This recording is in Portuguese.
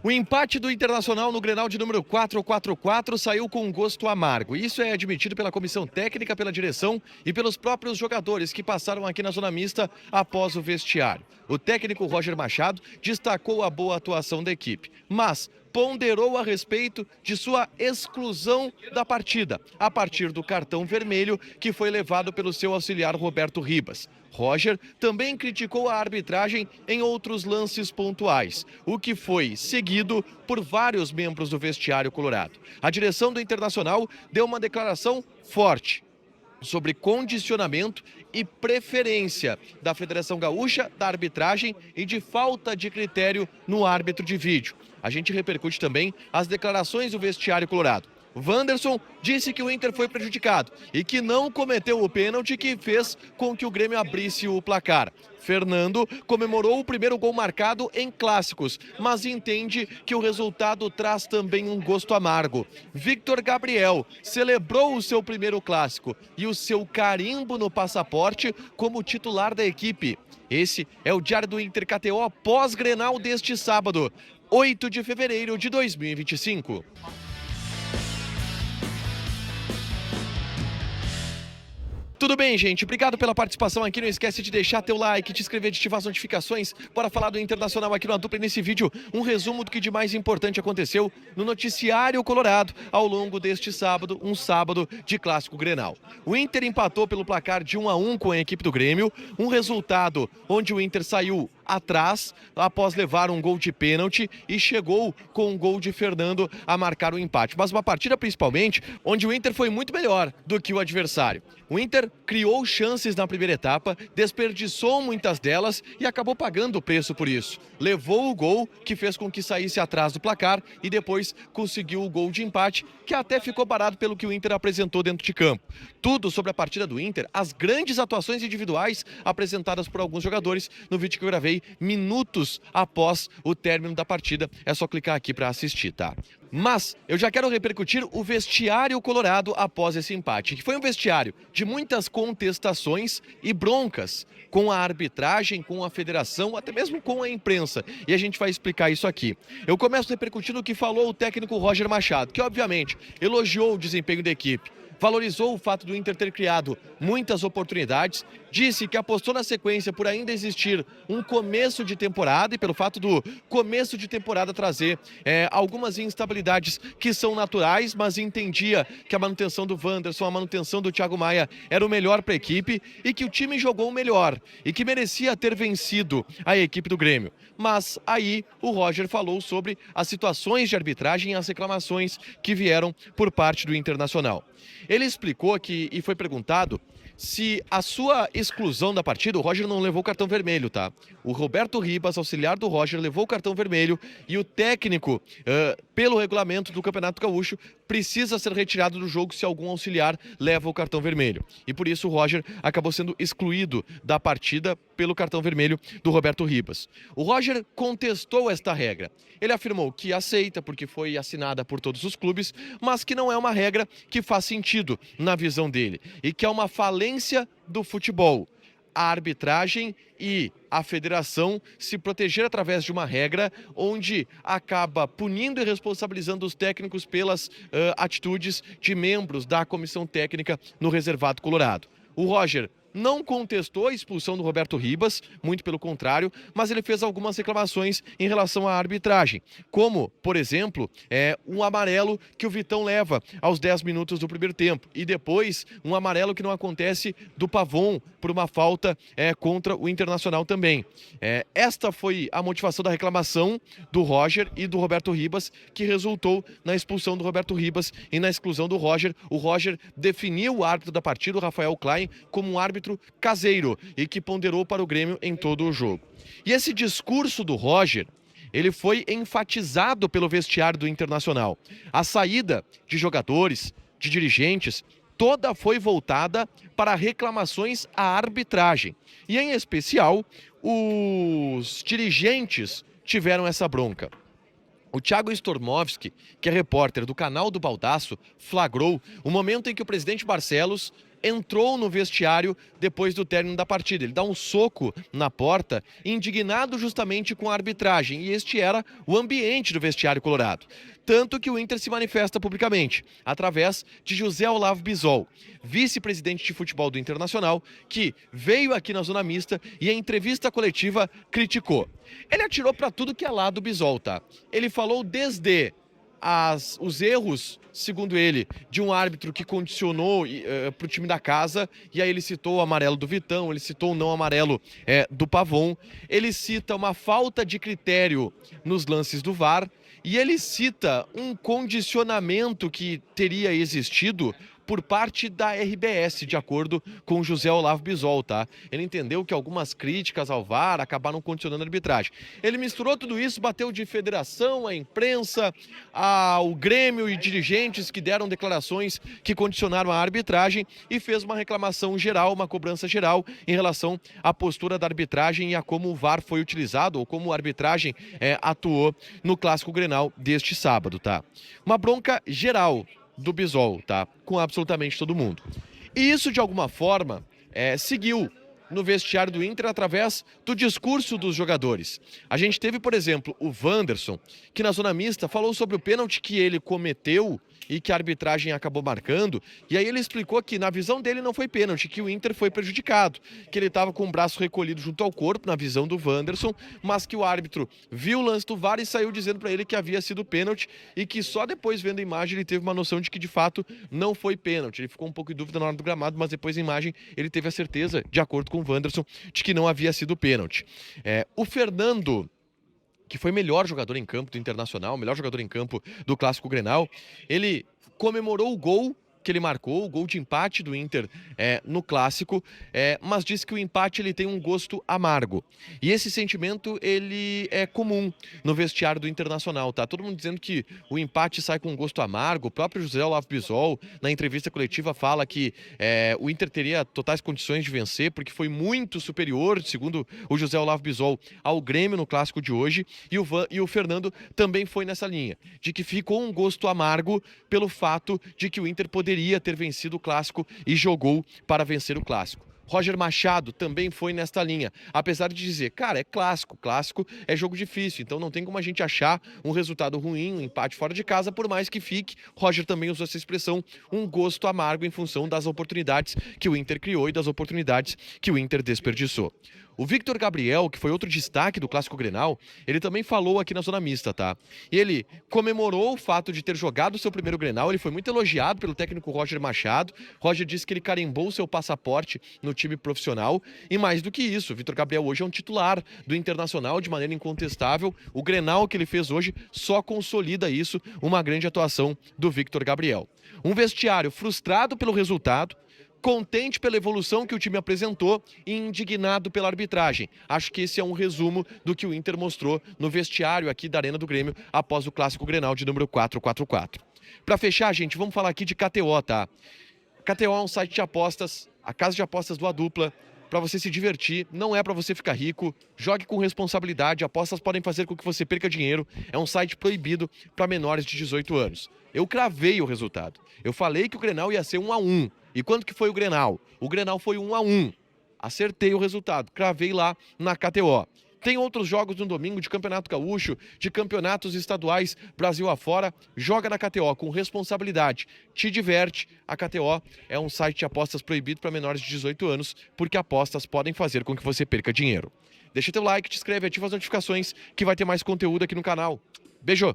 O empate do Internacional no Grenal de número 444 saiu com um gosto amargo. Isso é admitido pela comissão técnica, pela direção e pelos próprios jogadores que passaram aqui na zona mista após o vestiário. O técnico Roger Machado destacou a boa atuação da equipe, mas ponderou a respeito de sua exclusão da partida, a partir do cartão vermelho que foi levado pelo seu auxiliar Roberto Ribas. Roger também criticou a arbitragem em outros lances pontuais, o que foi seguido por vários membros do vestiário colorado. A direção do Internacional deu uma declaração forte sobre condicionamento e preferência da Federação Gaúcha, da arbitragem e de falta de critério no árbitro de vídeo. A gente repercute também as declarações do vestiário colorado. Wanderson disse que o Inter foi prejudicado e que não cometeu o pênalti que fez com que o Grêmio abrisse o placar. Fernando comemorou o primeiro gol marcado em clássicos, mas entende que o resultado traz também um gosto amargo. Victor Gabriel celebrou o seu primeiro clássico e o seu carimbo no passaporte como titular da equipe. Esse é o Diário do Inter KTO pós-Grenal deste sábado, 8 de fevereiro de 2025. Tudo bem, gente? Obrigado pela participação aqui. Não esquece de deixar teu like, te inscrever, de ativar as notificações. Bora falar do Internacional aqui no A Dupla. Nesse vídeo, um resumo do que de mais importante aconteceu no noticiário colorado ao longo deste sábado, um sábado de clássico Grenal. O Inter empatou pelo placar de 1-1 com a equipe do Grêmio, um resultado onde o Inter saiu atrás após levar um gol de pênalti e chegou com um gol de Fernando a marcar o empate. Mas uma partida principalmente onde o Inter foi muito melhor do que o adversário. O Inter criou chances na primeira etapa, desperdiçou muitas delas e acabou pagando o preço por isso. Levou o gol que fez com que saísse atrás do placar e depois conseguiu o gol de empate, que até ficou parado pelo que o Inter apresentou dentro de campo. Tudo sobre a partida do Inter, as grandes atuações individuais apresentadas por alguns jogadores no vídeo que eu gravei minutos após o término da partida. É só clicar aqui para assistir, tá? Mas eu já quero repercutir o vestiário colorado após esse empate, que foi um vestiário de muitas contestações e broncas com a arbitragem, com a federação, até mesmo com a imprensa. E a gente vai explicar isso aqui. Eu começo repercutindo o que falou o técnico Roger Machado, que obviamente elogiou o desempenho da equipe, valorizou o fato do Inter ter criado muitas oportunidades, disse que apostou na sequência por ainda existir um começo de temporada e pelo fato do começo de temporada trazer algumas instabilidades que são naturais, mas entendia que a manutenção do Wanderson, a manutenção do Thiago Maia era o melhor para a equipe e que o time jogou o melhor e que merecia ter vencido a equipe do Grêmio. Mas aí o Roger falou sobre as situações de arbitragem e as reclamações que vieram por parte do Internacional. Ele explicou que, e foi perguntado, se a sua exclusão da partida, o Roger não levou o cartão vermelho, tá? O Roberto Ribas, auxiliar do Roger, levou o cartão vermelho e o técnico, pelo regulamento do Campeonato Gaúcho, precisa ser retirado do jogo se algum auxiliar leva o cartão vermelho. E por isso o Roger acabou sendo excluído da partida pelo cartão vermelho do Roberto Ribas. O Roger contestou esta regra. Ele afirmou que aceita porque foi assinada por todos os clubes, mas que não é uma regra que faz sentido na visão dele e que é uma falência do futebol. A arbitragem e a federação se proteger através de uma regra onde acaba punindo e responsabilizando os técnicos pelas atitudes de membros da comissão técnica no reservado colorado. O Roger não contestou a expulsão do Roberto Ribas, muito pelo contrário, mas ele fez algumas reclamações em relação à arbitragem, como, por exemplo, um amarelo que o Vitão leva aos 10 minutos do primeiro tempo e depois um amarelo que não acontece do Pavon por uma falta contra o Internacional também. Esta foi a motivação da reclamação do Roger e do Roberto Ribas, que resultou na expulsão do Roberto Ribas e na exclusão do Roger. O Roger definiu o árbitro da partida, o Rafael Klein, como um árbitro caseiro e que ponderou para o Grêmio em todo o jogo. E esse discurso do Roger, ele foi enfatizado pelo vestiário do Internacional. A saída de jogadores, de dirigentes, toda foi voltada para reclamações à arbitragem. E em especial, os dirigentes tiveram essa bronca. O Thiago Stormovski, que é repórter do canal do Baldaço, flagrou o momento em que o presidente Barcelos entrou no vestiário depois do término da partida. Ele dá um soco na porta, indignado justamente com a arbitragem. E este era o ambiente do vestiário colorado. Tanto que o Inter se manifesta publicamente, através de José Olavo Bisol, vice-presidente de futebol do Internacional, que veio aqui na zona mista e em entrevista coletiva criticou. Ele atirou para tudo que é lado do Bisol, tá? Ele falou desde os erros, segundo ele, de um árbitro que condicionou para o time da casa, e aí ele citou o amarelo do Vitão, ele citou o não amarelo do Pavon, ele cita uma falta de critério nos lances do VAR, e ele cita um condicionamento que teria existido por parte da RBS, de acordo com José Olavo Bisol, tá? Ele entendeu que algumas críticas ao VAR acabaram condicionando a arbitragem. Ele misturou tudo isso, bateu de federação, à imprensa, ao Grêmio e dirigentes que deram declarações que condicionaram a arbitragem e fez uma reclamação geral, uma cobrança geral em relação à postura da arbitragem e a como o VAR foi utilizado ou como a arbitragem atuou no Clássico Grenal deste sábado, tá? Uma bronca geral do Bisol, tá? Com absolutamente todo mundo. E isso, de alguma forma, seguiu no vestiário do Inter através do discurso dos jogadores. A gente teve, por exemplo, o Wanderson, que na zona mista falou sobre o pênalti que ele cometeu e que a arbitragem acabou marcando, e aí ele explicou que na visão dele não foi pênalti, que o Inter foi prejudicado, que ele estava com o braço recolhido junto ao corpo, na visão do Wanderson, mas que o árbitro viu o lance do VAR e saiu dizendo para ele que havia sido pênalti e que só depois, vendo a imagem, ele teve uma noção de que de fato não foi pênalti. Ele ficou um pouco em dúvida na hora do gramado, mas depois da imagem ele teve a certeza, de acordo com o Wanderson, de que não havia sido pênalti. O Fernando, que foi melhor jogador em campo do Internacional, melhor jogador em campo do Clássico Grenal, ele comemorou o gol que ele marcou, o gol de empate do Inter no Clássico, mas disse que o empate ele tem um gosto amargo. E esse sentimento ele é comum no vestiário do Internacional, tá? Todo mundo dizendo que o empate sai com um gosto amargo. O próprio José Olavo Bisol, na entrevista coletiva, fala que o Inter teria totais condições de vencer, porque foi muito superior, segundo o José Olavo Bisol, ao Grêmio no Clássico de hoje. E o Fernando também foi nessa linha, de que ficou um gosto amargo pelo fato de que o Inter poderia ter vencido o Clássico e jogou para vencer o Clássico. Roger Machado também foi nesta linha, apesar de dizer, cara, é clássico é jogo difícil, então não tem como a gente achar um resultado ruim, um empate fora de casa, por mais que fique. Roger também usou essa expressão, um gosto amargo em função das oportunidades que o Inter criou e das oportunidades que o Inter desperdiçou. O Victor Gabriel, que foi outro destaque do Clássico Grenal, ele também falou aqui na zona mista, tá? E ele comemorou o fato de ter jogado o seu primeiro Grenal, ele foi muito elogiado pelo técnico Roger Machado. Roger disse que ele carimbou o seu passaporte no time profissional e mais do que isso, o Victor Gabriel hoje é um titular do Internacional de maneira incontestável. O Grenal que ele fez hoje só consolida isso, uma grande atuação do Victor Gabriel. Um vestiário frustrado pelo resultado, contente pela evolução que o time apresentou e indignado pela arbitragem. Acho que esse é um resumo do que o Inter mostrou no vestiário aqui da Arena do Grêmio após o Clássico Grenal de número 444. Para fechar, gente, vamos falar aqui de KTO, tá? KTO é um site de apostas, a casa de apostas do A Dupla, para você se divertir, não é para você ficar rico. Jogue com responsabilidade, apostas podem fazer com que você perca dinheiro. É um site proibido para menores de 18 anos. Eu cravei o resultado. Eu falei que o Grenal ia ser 1-1. E quanto que foi o Grenal? O Grenal foi 1-1. Acertei o resultado, cravei lá na KTO. Tem outros jogos no domingo de Campeonato Gaúcho, de campeonatos estaduais Brasil afora. Joga na KTO com responsabilidade. Te diverte. A KTO é um site de apostas proibido para menores de 18 anos, porque apostas podem fazer com que você perca dinheiro. Deixa teu like, te inscreve, ativa as notificações que vai ter mais conteúdo aqui no canal. Beijo!